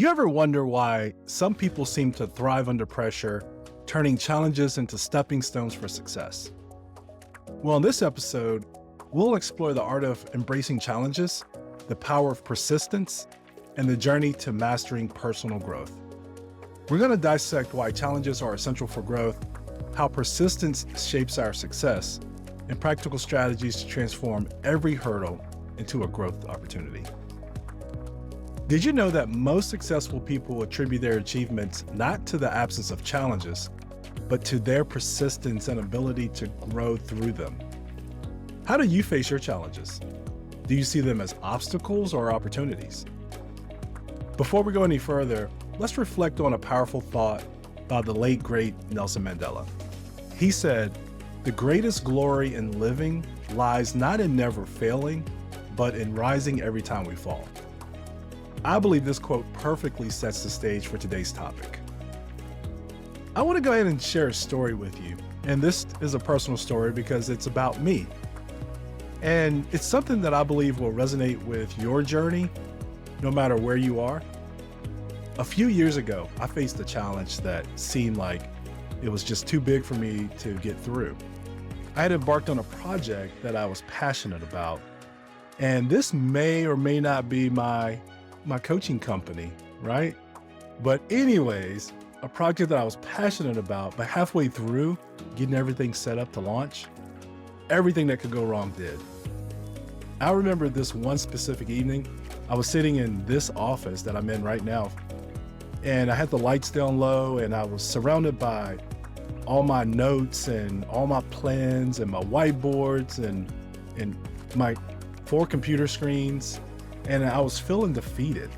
You ever wonder why some people seem to thrive under pressure, turning challenges into stepping stones for success? Well, in this episode, we'll explore the art of embracing challenges, the power of persistence, and the journey to mastering personal growth. We're going to dissect why challenges are essential for growth, how persistence shapes our success, and practical strategies to transform every hurdle into a growth opportunity. Did you know that most successful people attribute their achievements not to the absence of challenges, but to their persistence and ability to grow through them? How do you face your challenges? Do you see them as obstacles or opportunities? Before we go any further, let's reflect on a powerful thought by the late, great Nelson Mandela. He said, "The greatest glory in living lies not in never failing, but in rising every time we fall." I believe this quote perfectly sets the stage for today's topic. I want to go ahead and share a story with you. And this is a personal story because it's about me. And it's something that I believe will resonate with your journey, no matter where you are. A few years ago, I faced a challenge that seemed like it was just too big for me to get through. I had embarked on a project that I was passionate about. And this may or may not be my coaching company, right? But anyways, a project that I was passionate about, but halfway through getting everything set up to launch, everything that could go wrong did. I remember this one specific evening, I was sitting in this office that I'm in right now, and I had the lights down low and I was surrounded by all my notes and all my plans and my whiteboards and my 4 computer screens. And I was feeling defeated.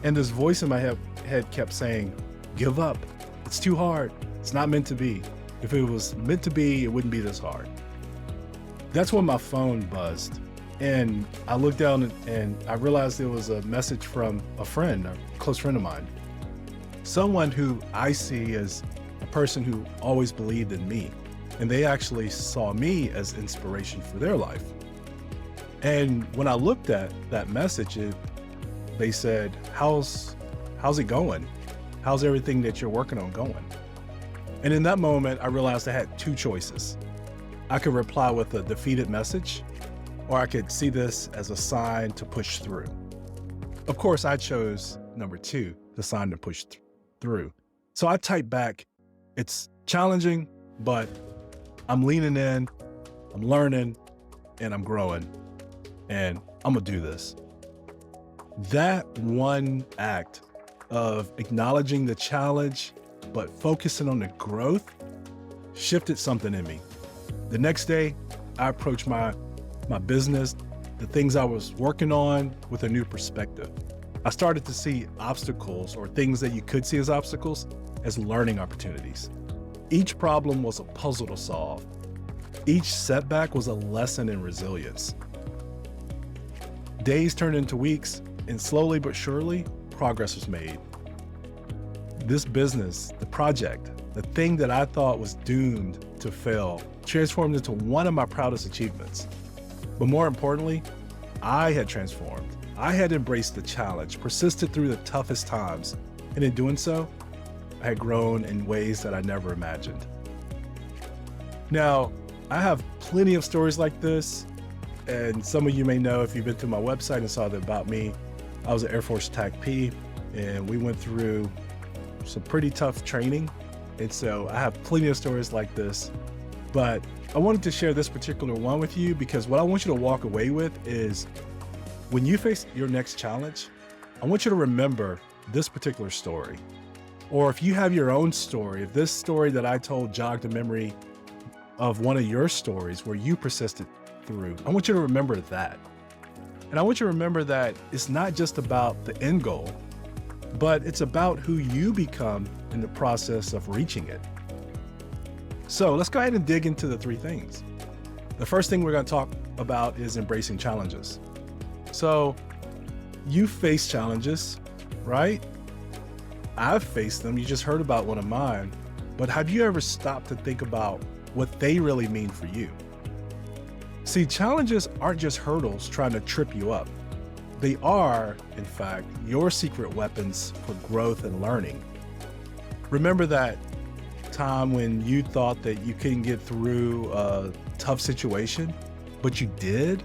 And this voice in my head kept saying, "Give up. It's too hard. It's not meant to be. If it was meant to be, it wouldn't be this hard." That's when my phone buzzed. And I looked down and I realized it was a message from a friend, a close friend of mine. Someone who I see as a person who always believed in me. And they actually saw me as inspiration for their life. And when I looked at that message, they said, how's it going? How's everything that you're working on going? And in that moment, I realized I had 2 choices. I could reply with a defeated message, or I could see this as a sign to push through. Of course, I chose number 2, the sign to push through. So I typed back, "It's challenging, but I'm leaning in, I'm learning, and I'm growing. And I'm gonna do this." That one act of acknowledging the challenge, but focusing on the growth, shifted something in me. The next day, I approached my business, the things I was working on, with a new perspective. I started to see obstacles, or things that you could see as obstacles, as learning opportunities. Each problem was a puzzle to solve. Each setback was a lesson in resilience. Days turned into weeks, and slowly but surely, progress was made. This business, the project, the thing that I thought was doomed to fail, transformed into one of my proudest achievements. But more importantly, I had transformed. I had embraced the challenge, persisted through the toughest times, and in doing so, I had grown in ways that I never imagined. Now, I have plenty of stories like this. And some of you may know, if you've been to my website and saw that about me, I was an Air Force TAC P, and we went through some pretty tough training. And so I have plenty of stories like this, but I wanted to share this particular one with you because what I want you to walk away with is, when you face your next challenge, I want you to remember this particular story. Or if you have your own story, if this story that I told jogged a memory of one of your stories where you persisted through, I want you to remember that. And I want you to remember that it's not just about the end goal, but it's about who you become in the process of reaching it. So let's go ahead and dig into the 3 things. The first thing we're going to talk about is embracing challenges. So you face challenges, right? I've faced them. You just heard about one of mine. But have you ever stopped to think about what they really mean for you? See, challenges aren't just hurdles trying to trip you up. They are, in fact, your secret weapons for growth and learning. Remember that time when you thought that you couldn't get through a tough situation, but you did?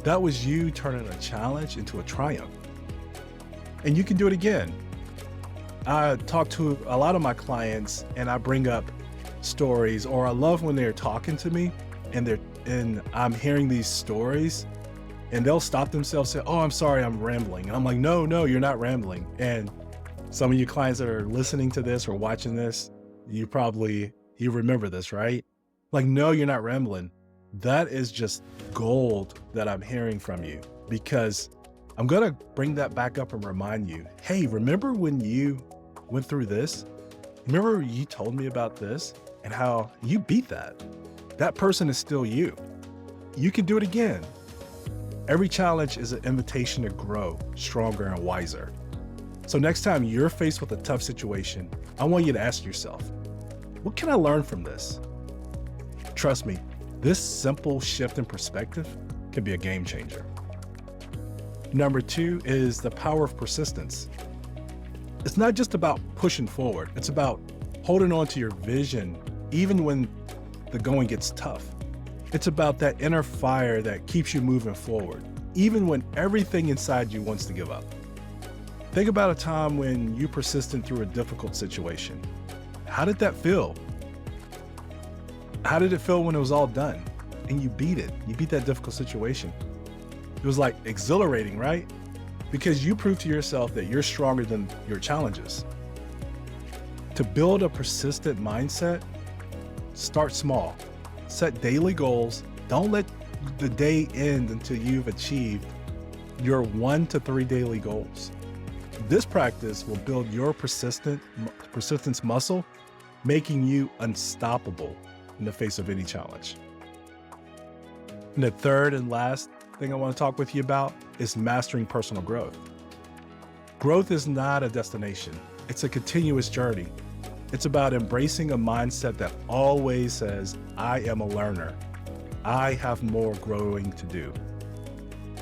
That was you turning a challenge into a triumph. And you can do it again. I talk to a lot of my clients and I bring up stories, or I love when they're talking to me and I'm hearing these stories and they'll stop themselves and say, "Oh, I'm sorry, I'm rambling." And I'm like, no, you're not rambling. And some of you clients that are listening to this or watching this, you remember this, right? Like, no, you're not rambling. That is just gold that I'm hearing from you, because I'm going to bring that back up and remind you, hey, remember when you went through this? Remember you told me about this and how you beat that? That person is still you. You can do it again. Every challenge is an invitation to grow stronger and wiser. So next time you're faced with a tough situation, I want you to ask yourself, what can I learn from this? Trust me, this simple shift in perspective can be a game changer. Number 2 is the power of persistence. It's not just about pushing forward. It's about holding on to your vision even when the going gets tough. It's about that inner fire that keeps you moving forward, even when everything inside you wants to give up. Think about a time when you persisted through a difficult situation. How did that feel? How did it feel when it was all done and you beat it? You beat that difficult situation. It was like exhilarating, right? Because you proved to yourself that you're stronger than your challenges. To build a persistent mindset, start small. Set daily goals. Don't let the day end until you've achieved your 1 to 3 daily goals. This practice will build your persistence muscle, making you unstoppable in the face of any challenge. And the third and last thing I want to talk with you about is mastering personal growth. Growth is not a destination. It's a continuous journey. It's about embracing a mindset that always says, I am a learner. I have more growing to do.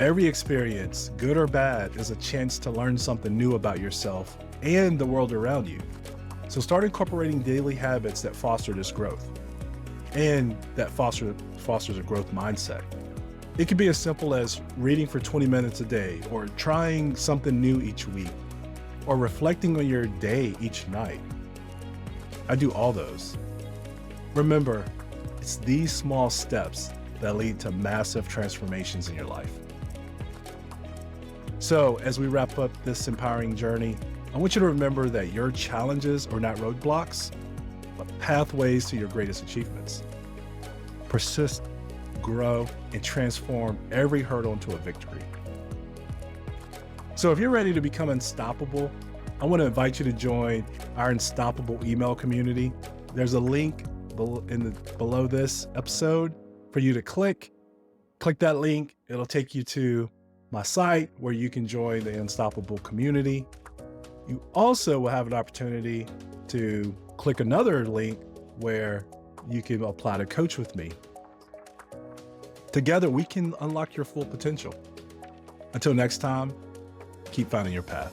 Every experience, good or bad, is a chance to learn something new about yourself and the world around you. So start incorporating daily habits that foster this growth and that fosters a growth mindset. It can be as simple as reading for 20 minutes a day, or trying something new each week, or reflecting on your day each night. I do all those. Remember, it's these small steps that lead to massive transformations in your life. So as we wrap up this empowering journey, I want you to remember that your challenges are not roadblocks, but pathways to your greatest achievements. Persist, grow, and transform every hurdle into a victory. So if you're ready to become unstoppable, I want to invite you to join our Unstoppable email community. There's a link below this episode for you to click. Click that link. It'll take you to my site where you can join the Unstoppable community. You also will have an opportunity to click another link where you can apply to coach with me. Together, we can unlock your full potential. Until next time, keep finding your path.